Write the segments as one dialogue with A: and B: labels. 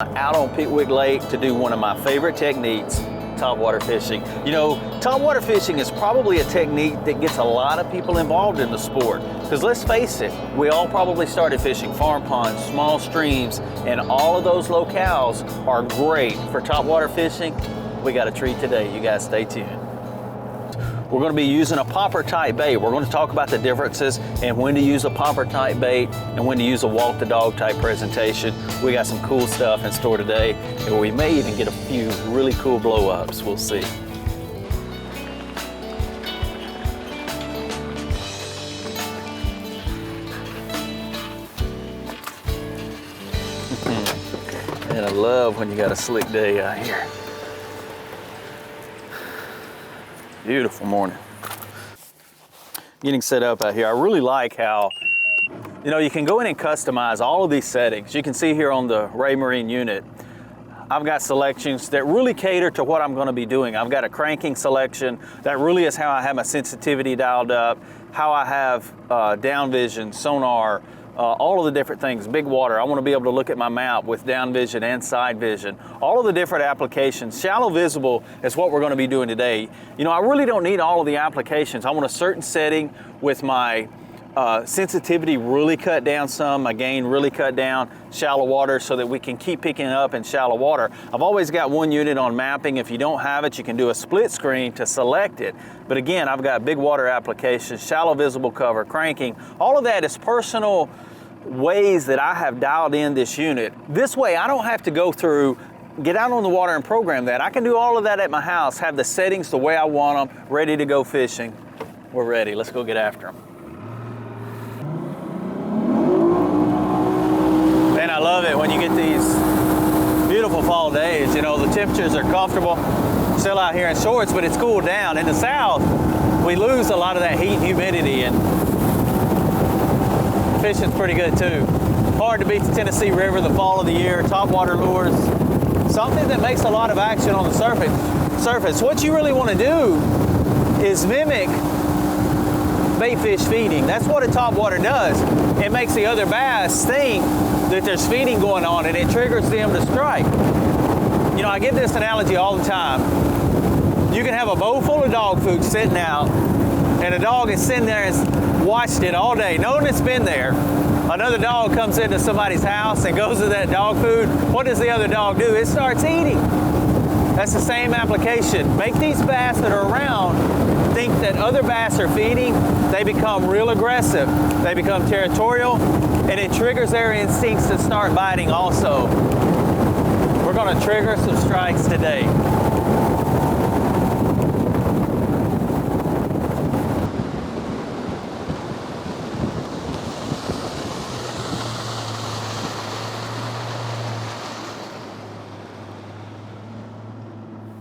A: Out on Pickwick Lake to do one of my favorite techniques, topwater fishing. You know, topwater fishing is probably a technique that gets a lot of people involved in the sport. Because let's face it, we all probably started fishing farm ponds, small streams, and all of those locales are great for topwater fishing. We got a treat today. You guys stay tuned. We're going to be using a popper type bait. We're going to talk about the differences and when to use a popper type bait and when to use a walk the dog type presentation. We got some cool stuff in store today, and we may even get a few really cool blow ups. We'll see. And I love when you got a slick day out here. Beautiful morning. Getting set up out here. I really like how, you know, you can go in and customize all of these settings. You can see here on the Raymarine unit, I've got selections that really cater to what I'm going to be doing. I've got a cranking selection. That really is how I have my sensitivity dialed up, how I have down vision, sonar, all of the different things, big water. I want to be able to look at my map with down vision and side vision. All of the different applications. Shallow visible is what we're going to be doing today. You know, I really don't need all of the applications. I want a certain setting with my sensitivity really cut down some, my gain really cut down, shallow water, so that we can keep picking up in shallow water. I've always got one unit on mapping. If you don't have it, you can do a split screen to select it. But again, I've got big water applications, shallow visible cover, cranking. All of that is personal ways that I have dialed in this unit. This way I don't have to go through, get out on the water and program that. I can do all of that at my house, have the settings the way I want them, ready to go fishing. We're ready. Let's go get after them. Man, I love it when you get these beautiful fall days. You know, the temperatures are comfortable. Still out here in shorts, but it's cooled down. In the south, we lose a lot of that heat and humidity, and fishing's pretty good too. Hard to beat the Tennessee River the fall of the year, topwater lures. Something that makes a lot of action on the surface. What you really want to do is mimic bait fish feeding. That's what a topwater does. It makes the other bass think that there's feeding going on, and it triggers them to strike. You know, I give this analogy all the time. You can have a bowl full of dog food sitting out, and a dog is sitting there and watched it all day, knowing it's been there. Another dog comes into somebody's house and goes to that dog food. What does the other dog do? It starts eating. That's the same application. Make these bass that are around think that other bass are feeding. They become real aggressive. They become territorial, and it triggers their instincts to start biting also. We're going to trigger some strikes today.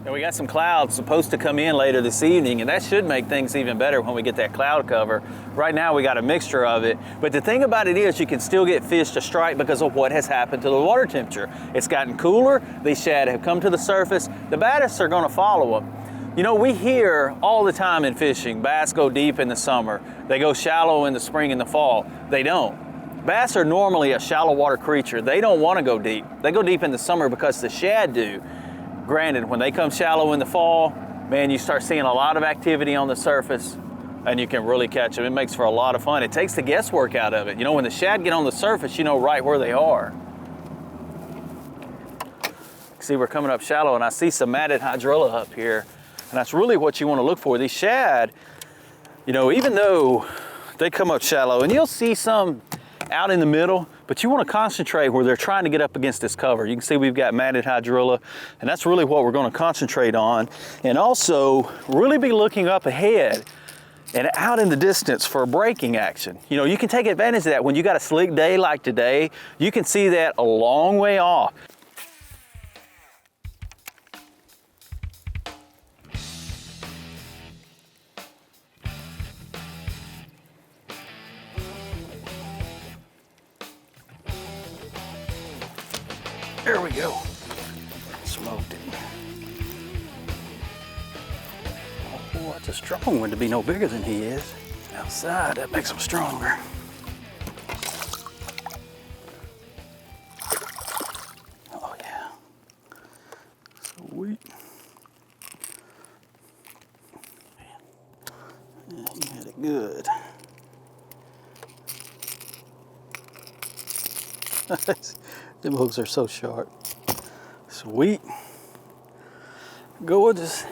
A: And we got some clouds supposed to come in later this evening, and that should make things even better when we get that cloud cover. Right now we got a mixture of it, but the thing about it is you can still get fish to strike because of what has happened to the water temperature. It's gotten cooler, these shad have come to the surface, the bass are going to follow them. You know, we hear all the time in fishing, bass go deep in the summer, they go shallow in the spring and the fall. They don't. Bass are normally a shallow water creature. They don't want to go deep. They go deep in the summer because the shad do. Granted, when they come shallow in the fall, man, you start seeing a lot of activity on the surface, and you can really catch them. It makes for a lot of fun. It takes the guesswork out of it. You know, when the shad get on the surface, you know right where they are. See, we're coming up shallow, and I see some matted hydrilla up here, and that's really what you want to look for. These shad, you know, even though they come up shallow, and you'll see some out in the middle, but you want to concentrate where they're trying to get up against this cover. You can see we've got matted hydrilla, and that's really what we're going to concentrate on. And also really be looking up ahead and out in the distance for breaking action. You know, you can take advantage of that when you got a slick day like today. You can see that a long way off. There we go. Smoked it. Oh, that's a strong one to be no bigger than he is. Outside, that makes him stronger. Oh yeah. Yeah, you had it good. Them hooks are so sharp. Sweet. Gorgeous.